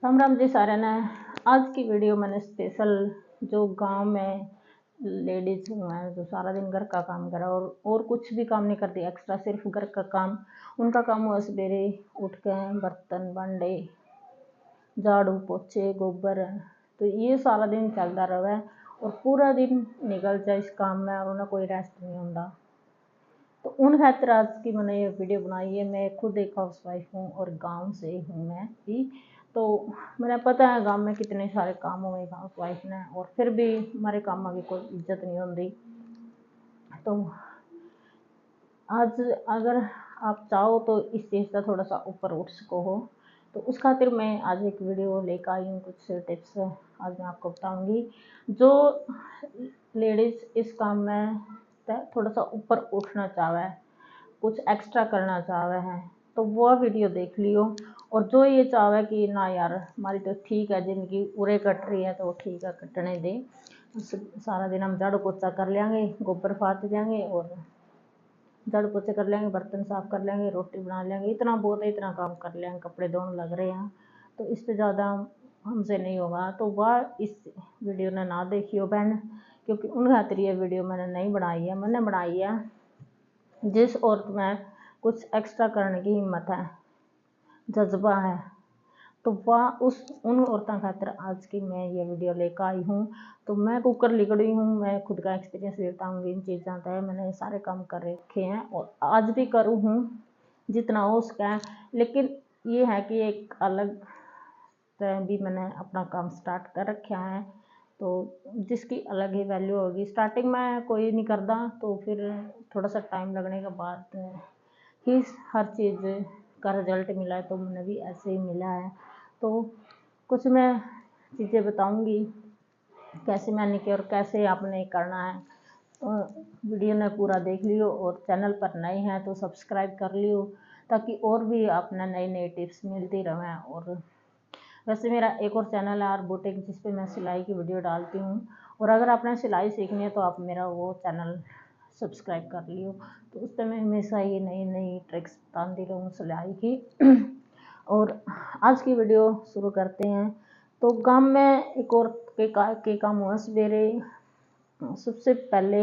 राम राम जी सारे ने। आज की वीडियो मैंने स्पेशल जो गांव में लेडीज हैं जो सारा दिन घर का काम करा और कुछ भी काम नहीं करती एक्स्ट्रा, सिर्फ घर का काम। उनका काम हुआ सवेरे उठ के बर्तन भांडे झाड़ू पोछे गोबर, तो ये सारा दिन चलता रहे और पूरा दिन निकल जाए इस काम में और उन्हें कोई रेस्ट नहीं होता। तो उन खातिर आज की मैंने ये वीडियो बनाई है। मैं खुद एक हाउस वाइफ हूँ और गांव से हूँ मैं भी, तो मैंने पता है गांव में कितने सारे काम हुए हाउस वाइफ ने, और फिर भी हमारे काम की कोई इज्जत नहीं होती। तो आज अगर आप चाहो तो इस चीज़ का थोड़ा सा ऊपर उठ सको हो, तो उस खातिर मैं आज एक वीडियो लेकर आई हूँ। कुछ टिप्स आज मैं आपको बताऊँगी। जो लेडीज़ इस काम में थोड़ा सा ऊपर उठना चाहे, कुछ एक्स्ट्रा करना चाहे हैं, तो वह वीडियो देख लियो। और जो ये चाहे कि ना यार हमारी तो ठीक है जिंदगी उरे कट रही है, तो ठीक है कटने दे, सारा दिन हम झाड़ू पोछा कर लेंगे, गोबर फाट देंगे और झाड़ू पोछे कर लेंगे, बर्तन साफ कर लेंगे, रोटी बना लेंगे, इतना बहुत है, इतना काम कर लेंगे, कपड़े धोने लग रहे हैं, तो इससे ज़्यादा हमसे नहीं होगा। तो वह इस वीडियो ने ना देखियो बहन, क्योंकि उन खातिर ये वीडियो मैंने नहीं बनाई है। मैंने बनाई है जिस औरत में कुछ एक्स्ट्रा करने की हिम्मत है, जज्बा है, तो वह उन औरतों खातिर आज की मैं ये वीडियो लेकर आई हूँ। तो मैं कुकर लिगड़ी हूँ, मैं खुद का एक्सपीरियंस देता हूँ। इन चीज़ों का मैंने सारे काम कर रखे हैं और आज भी करूँ हूँ जितना हो सका। लेकिन ये है कि एक अलग तरह भी मैंने अपना काम स्टार्ट कर रखा है, तो जिसकी अलग ही वैल्यू होगी। स्टार्टिंग में कोई नहीं करता, तो फिर थोड़ा सा टाइम लगने के बाद ही हर चीज़ का रिजल्ट मिला है, तो मुझे भी ऐसे ही मिला है। तो कुछ मैं चीज़ें बताऊंगी कैसे मैंने किया और कैसे आपने करना है। तो वीडियो ने पूरा देख लियो और चैनल पर नए हैं तो सब्सक्राइब कर लियो, ताकि और भी आपने नई नई टिप्स मिलती रहें। और वैसे मेरा एक और चैनल है आर बुटीक, जिस पे मैं सिलाई की वीडियो डालती हूँ, और अगर आपने सिलाई सीखनी है तो आप मेरा वो चैनल सब्सक्राइब कर लियो, तो उस पर मैं हमेशा ये नई नई ट्रिक्स बताती रहूँ सिलाई की। और आज की वीडियो शुरू करते हैं। तो गांव में एक और के काम हुआ सवेरे, सबसे पहले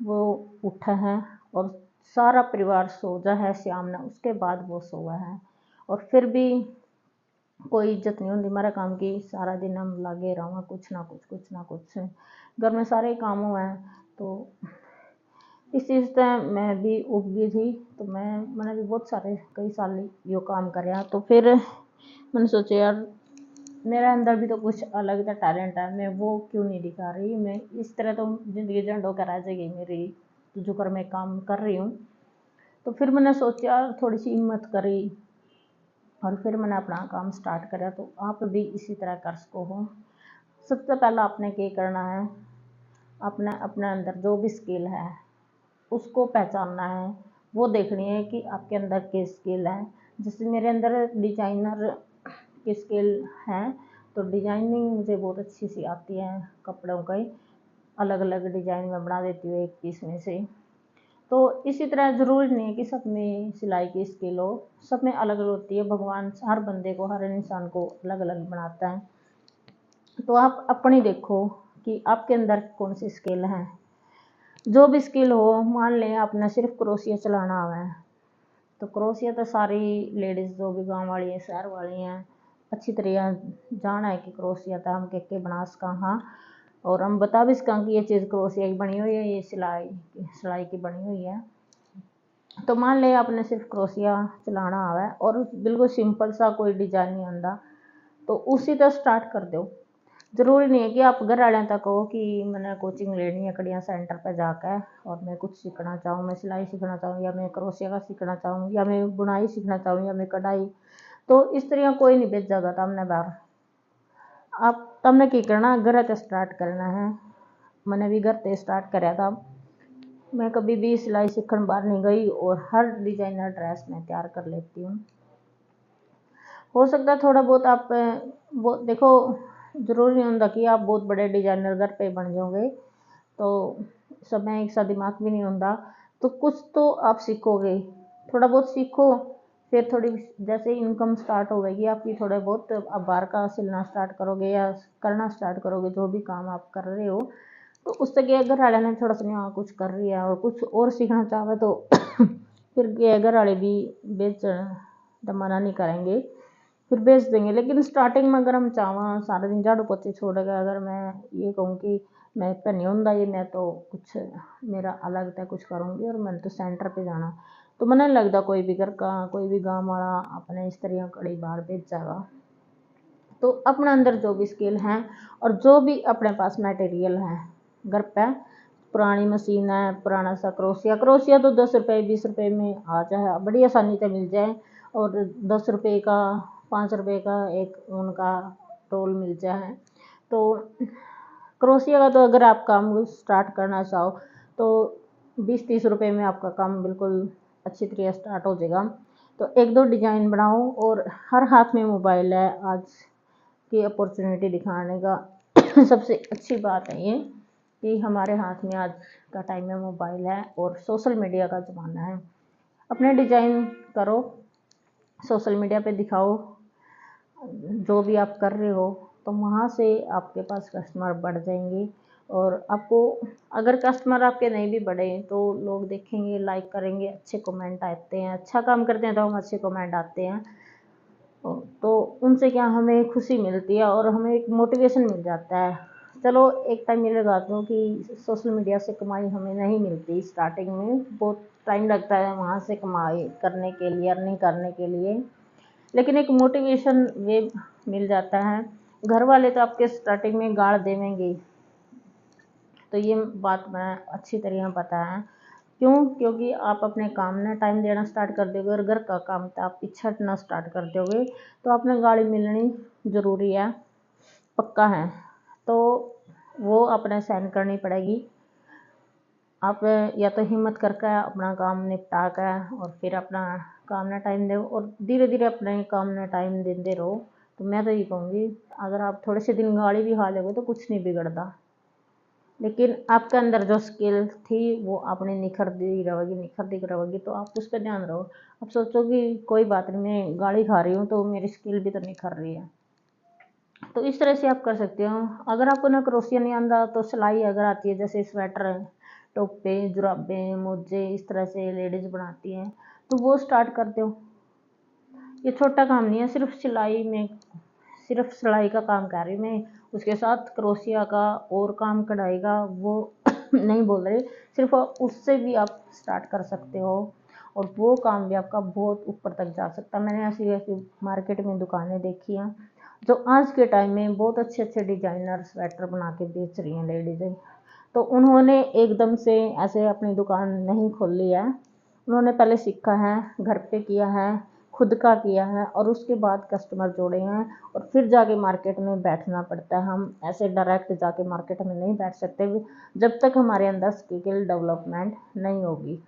वो उठा है और सारा परिवार सो जा है शाम ने, उसके बाद वो सोया है, और फिर भी कोई इज्जत नहीं होती हमारे काम की। सारा दिन हम लगे रहो कुछ ना कुछ घर में सारे काम हुए हैं। तो इस चीज़ से मैं भी उब गई थी, तो मैंने भी बहुत सारे कई साल यो काम कराया। तो फिर मैंने सोचा यार मेरे अंदर भी तो कुछ अलग सा टैलेंट है, मैं वो क्यों नहीं दिखा रही। मैं इस तरह तो ज़िंदगी झंड होकर रह जाएगी मेरी, तो जो कर मैं काम कर रही हूँ। तो फिर मैंने सोचा थोड़ी सी हिम्मत करी और फिर मैंने अपना काम स्टार्ट करा। तो आप भी इसी तरह कर सको हो। सबसे पहला आपने क्या करना है, अपने अपने अंदर जो भी स्किल है उसको पहचानना है, वो देखनी है कि आपके अंदर क्या स्किल है। जैसे मेरे अंदर डिजाइनर की स्किल है, तो डिजाइनिंग मुझे बहुत अच्छी सी आती है, कपड़ों का अलग अलग डिजाइन में बना देती हूँ एक पीस में से। तो इसी तरह ज़रूरी नहीं है कि सब में सिलाई की स्किल हो, सब में अलग अलग होती है। भगवान हर बंदे को, हर इंसान को अलग अलग बनाता है। तो आप अपनी देखो कि आपके अंदर कौन सी स्किल है। जो भी स्किल हो, मान लें आपने सिर्फ क्रोशिया चलाना आवा है, तो क्रोशिया तो सारी लेडीज़ जो भी गांव वाली हैं शहर वाली हैं अच्छी तरह जाना है कि क्रोशिया तो हम के बना सका। हाँ, और हम बता भी सकें कि ये चीज़ क्रोशिया की बनी हुई है, ये सिलाई की बनी हुई है। तो मान लें आपने सिर्फ क्रोशिया चलाना आवा है और बिल्कुल सिंपल सा कोई डिजाइन नहीं आता, तो उसी तरह स्टार्ट कर दो। ज़रूरी नहीं है कि आप घर वाले तक कहो कि मैंने कोचिंग लेनी है कड़िया सेंटर पर जाकर और मैं कुछ सीखना चाहूँ, मैं सिलाई सीखना चाहूँ, या मैं क्रोशिया का सीखना चाहूँ, या मैं बुनाई सीखना चाहूँ, या मैं कढ़ाई। तो इस तरह कोई नहीं भेज जाएगा तमने बाहर। आप तमने की करना, घर से स्टार्ट करना है। मैंने भी घर से स्टार्ट कराया था। मैं कभी भी सिलाई सीखने बाहर नहीं गई और हर डिजाइनर ड्रेस मैं तैयार कर लेती हूँ। हो सकता है थोड़ा बहुत आप वो देखो, ज़रूरी नहीं होता कि आप बहुत बड़े डिजाइनर घर पे बन जाओगे, तो सब में एक सा दिमाग भी नहीं होता। तो कुछ तो आप सीखोगे, थोड़ा बहुत सीखो, फिर थोड़ी जैसे इनकम स्टार्ट हो गई आपकी, थोड़े बहुत आप बाहर का सिलना स्टार्ट करोगे या करना स्टार्ट करोगे, जो भी काम आप कर रहे हो, तो उससे क्या घर वाले ने थोड़ा सा नहीं, हाँ कुछ कर रही है और कुछ और सीखना चाहे तो फिर क्या घर वाले भी बेच मना नहीं करेंगे, फिर बेच देंगे। लेकिन स्टार्टिंग में अगर हम चाहें सारा दिन झाड़ू पोछे छोड़ेगा, अगर मैं ये कहूँ कि मैं पे नहीं होंदा ये, मैं तो कुछ मेरा अलग था कुछ करूँगी और मैंने तो सेंटर पे जाना, तो मैंने नहीं लगता कोई भी घर का कोई भी गाँव वाला अपने इस तरह कड़ी बाहर बेच जाएगा। तो अपने अंदर जो भी स्किल हैं और जो भी अपने पास मटेरियल है घर पे, पुरानी मशीन है, पुराना सा क्रोशिया तो 10 रुपये 20 रुपये में आ जाए, बड़ी आसानी से मिल जाए, और 10 रुपये का 5 रुपये का एक ऊन का रोल मिल जाए। तो क्रोशिया का तो अगर आप काम स्टार्ट करना चाहो तो 20-30 रुपये में आपका काम बिल्कुल अच्छी तरह स्टार्ट हो जाएगा। तो 1-2 डिजाइन बनाओ, और हर हाथ में मोबाइल है आज की अपॉर्चुनिटी दिखाने का सबसे अच्छी बात है ये कि हमारे हाथ में आज का टाइम में मोबाइल है और सोशल मीडिया का ज़माना है। अपने डिजाइन करो, सोशल मीडिया पे दिखाओ जो भी आप कर रहे हो, तो वहाँ से आपके पास कस्टमर बढ़ जाएंगे। और आपको अगर कस्टमर आपके नहीं भी बढ़े तो लोग देखेंगे, लाइक करेंगे, अच्छे कमेंट आते हैं, अच्छा काम करते हैं तो हम अच्छे कमेंट आते हैं, तो उनसे क्या हमें खुशी मिलती है और हमें एक मोटिवेशन मिल जाता है। चलो एक टाइम ये लगाता हूँ कि सोशल मीडिया से कमाई हमें नहीं मिलती, स्टार्टिंग में बहुत टाइम लगता है वहाँ से कमाई करने के लिए, अर्निंग करने के लिए, लेकिन एक मोटिवेशन वे मिल जाता है। घर वाले तो आपके स्टार्टिंग में गाड़ देंगे, तो ये बात मैं अच्छी तरह पता है। क्यों? क्योंकि आप अपने काम में टाइम देना स्टार्ट कर दोगे और घर का काम तो आप पीछे हटना स्टार्ट कर दोगे, तो आपने गाड़ी मिलनी ज़रूरी है, पक्का है, तो वो अपने सहन करनी पड़ेगी। आप या तो हिम्मत करके अपना काम निपटा कर और फिर अपना काम में टाइम दो, और धीरे धीरे अपने काम में टाइम देते रहो। तो मैं तो ये कहूँगी अगर आप थोड़े से दिन गाड़ी भी खा लोगे तो कुछ नहीं बिगड़ता, लेकिन आपके अंदर जो स्किल थी वो आपने निखरती रहेगी, तो आप उस पर ध्यान रहो। अब सोचो कि कोई बात नहीं, मैं गाड़ी खा रही हूँ तो मेरी स्किल भी तो निखर रही है। तो इस तरह से आप कर सकते हो। अगर आपको ना क्रोशिया नहीं आता तो सिलाई अगर आती है, जैसे स्वेटर है, टोपे, जुराबे, मोजे, इस तरह से लेडीज बनाती हैं, तो वो स्टार्ट कर दो। ये छोटा काम नहीं है, सिर्फ सिलाई का काम कर रही मैं, उसके साथ क्रोशिया का और काम कढ़ाई का वो नहीं बोल रहे, सिर्फ उससे भी आप स्टार्ट कर सकते हो और वो काम भी आपका बहुत ऊपर तक जा सकता है। मैंने ऐसी ऐसी मार्केट में दुकानें देखी हैं जो आज के टाइम में बहुत अच्छे अच्छे डिजाइनर स्वेटर बना के बेच रही हैं लेडीज़ें। तो उन्होंने एकदम से ऐसे अपनी दुकान नहीं खोल ली है, उन्होंने पहले सीखा है, घर पे किया है, खुद का किया है और उसके बाद कस्टमर जोड़े हैं और फिर जाके मार्केट में बैठना पड़ता है। हम ऐसे डायरेक्ट जाके मार्केट में नहीं बैठ सकते जब तक हमारे अंदर स्किल डेवलपमेंट नहीं होगी।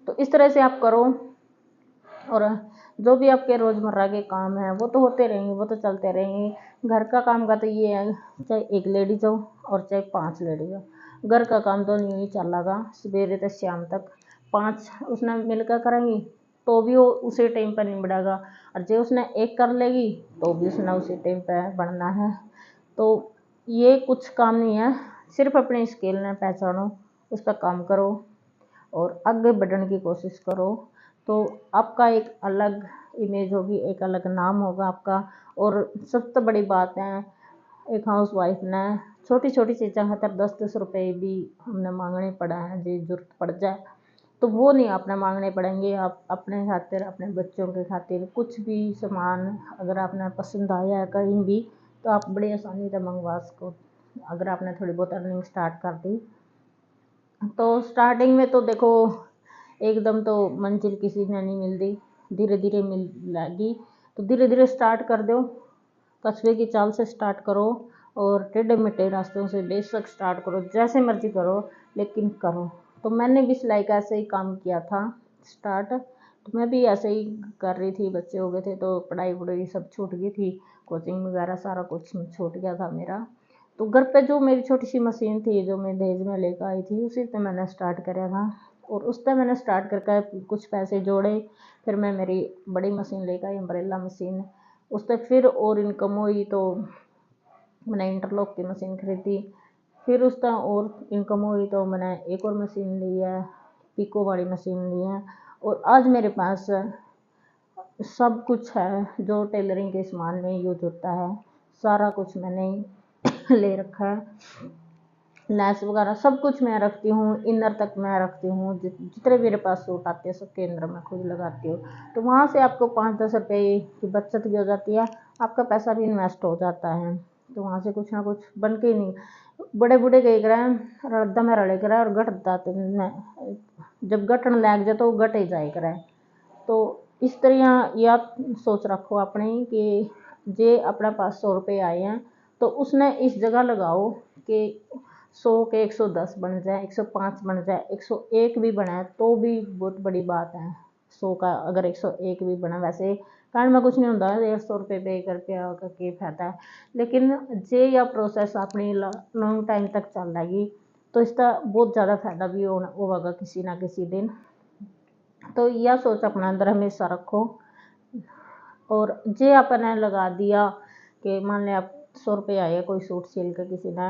तो इस तरह से आप करो, और जो भी आपके रोज़मर्रा के काम हैं वो तो होते रहेंगे, वो तो चलते रहेंगे। घर का काम का तो ये है, चाहे एक लेडीज हो और चाहे 5 लेडीज हो, घर का काम तो यूँ ही चलेगा सवेरे से शाम तक। 5 उसने मिलकर करेंगी तो भी वो उसी टाइम पर निबड़ेगा, और जो उसने एक कर लेगी तो भी उसने उसी टाइम पर बनना है। तो ये कुछ काम नहीं है, सिर्फ अपने स्किल ने पहचानो, उस पर काम करो और आगे बढ़ने की कोशिश करो, तो आपका एक अलग इमेज होगी, एक अलग नाम होगा आपका। और सबसे बड़ी बात है, एक हाउस वाइफ ने छोटी छोटी चीज़ें खातर 10-10 रुपये भी हमने मांगने पड़ा है, जी जरूरत पड़ जाए तो वो नहीं आपने मांगने पड़ेंगे। आप अपने खातिर, अपने बच्चों के खातिर कुछ भी सामान अगर आपने पसंद आया है कहीं भी, तो आप बड़ी आसानी से मंगवा सको अगर आपने थोड़ी बहुत अर्निंग स्टार्ट कर दी। तो स्टार्टिंग में तो देखो एकदम तो मंजिल किसी ने नहीं मिलती, धीरे धीरे मिल लगी, तो धीरे धीरे स्टार्ट कर दो, कछुए की चाल से स्टार्ट करो और टेढ़े मेढ़े रास्तों से बेशक स्टार्ट करो, जैसे मर्जी करो लेकिन करो। तो मैंने भी सिलाई का ऐसे ही काम किया था स्टार्ट, तो मैं भी ऐसे ही कर रही थी, बच्चे हो गए थे तो पढ़ाई वढ़ाई सब छूट गई थी, कोचिंग वगैरह सारा कुछ छूट गया था मेरा। तो घर पे जो मेरी छोटी सी मशीन थी जो मैं दहेज में लेकर आई थी, उसी से मैंने स्टार्ट करा था। और उस टाइम मैंने स्टार्ट करके कुछ पैसे जोड़े, फिर मैं मेरी बड़ी मशीन लेकर आई, अम्ब्रेला मशीन। उस तक फिर और इनकम हुई तो मैंने इंटरलॉक की मशीन खरीदी। फिर उसका और इनकम हुई तो मैंने एक और मशीन ली है, पिको वाली मशीन ली है। और आज मेरे पास सब कुछ है जो टेलरिंग के सामान में यूज होता है, सारा कुछ मैंने ले रखा है। लैस वगैरह सब कुछ मैं रखती हूँ, इनर तक मैं रखती हूँ। जितने मेरे पास सूट आते हैं सबके अंदर मैं खुद लगाती हूँ। तो वहाँ से आपको 5-10 रुपये की बचत भी हो जाती है, आपका पैसा भी इन्वेस्ट हो जाता है। तो वहाँ से कुछ ना कुछ बन के ही नहीं, बड़े बूढ़े कही करें रद्दा में रड़े करे और गट जाते, जब गटन लग जाए तो गट ही जाए करे। तो इस तरह या सोच रखो अपनी कि जे अपने पास 100 रुपये आए हैं तो उसने इस जगह लगाओ कि 100 के 110 बन जाए, 105 बन जाए, 101 भी बना तो भी बहुत बड़ी बात है। 100 का अगर 101 भी बना, वैसे कारण में कुछ नहीं होता, 150 रुपये पे करके फायदा है। लेकिन जे या प्रोसेस अपनी लॉन्ग टाइम तक चल जाएगी तो इसका बहुत ज़्यादा फायदा भी होगा किसी ना किसी दिन। तो यह सोच अपने अंदर हमेशा रखो। और जे आपने लगा दिया कि मान लिया आप 100 रुपये आए, कोई सूट सिल के किसी ने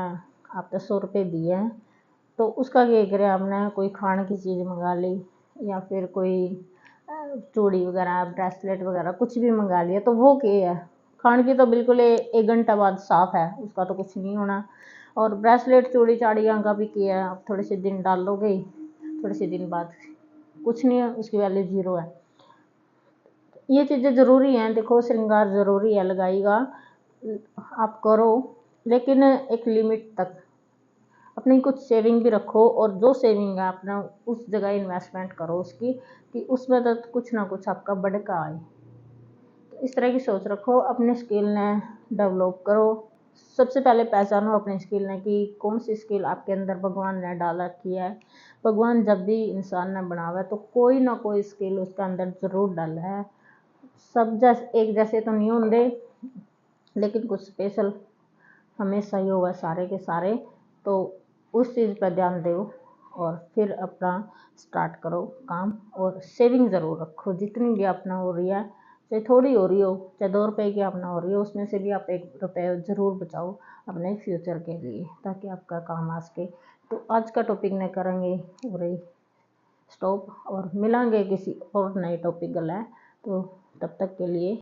आपको 100 रुपये दिए हैं, तो उसका क्या करे, आपने कोई खाने की चीज़ मंगा ली या फिर कोई चूड़ी वगैरह ब्रेसलेट वगैरह कुछ भी मंगा लिया, तो वो क्या है, खाने की तो बिल्कुल 1 घंटा बाद साफ़ है, उसका तो कुछ नहीं होना। और ब्रेसलेट चूड़ी चाड़ियाँ का भी किया है, आप थोड़े से दिन डालोगे, थोड़े से दिन बाद कुछ नहीं है, उसकी वैल्यू 0 है। ये चीज़ें ज़रूरी हैं, देखो श्रृंगार ज़रूरी है, लगाएगा आप करो, लेकिन एक लिमिट तक। अपनी कुछ सेविंग भी रखो और जो सेविंग है अपना उस जगह इन्वेस्टमेंट करो उसकी, कि उसमें तो कुछ ना कुछ आपका बढ़ का आए। तो इस तरह की सोच रखो, अपने स्किल ने डेवलप करो। सबसे पहले पहचानो अपनी स्किल ने कि कौन सी स्किल आपके अंदर भगवान ने डाल रखी है। भगवान जब भी इंसान ने बनावा है तो कोई ना कोई स्किल उसके अंदर ज़रूर डाला है। सब एक जैसे तो नहीं होंगे, लेकिन कुछ स्पेशल हमेशा ही होगा सारे के सारे। तो उस चीज़ पर ध्यान दो और फिर अपना स्टार्ट करो काम। और सेविंग ज़रूर रखो, जितनी भी अपना हो रही है, चाहे थोड़ी हो रही हो, चाहे 2 रुपये की अपना हो रही हो, उसमें से भी आप 1 रुपये ज़रूर बचाओ अपने फ्यूचर के लिए, ताकि आपका काम आ सके। तो आज का टॉपिक ने करेंगे और स्टॉप, और मिलेंगे किसी और नए टॉपिक गला। तो तब तक के लिए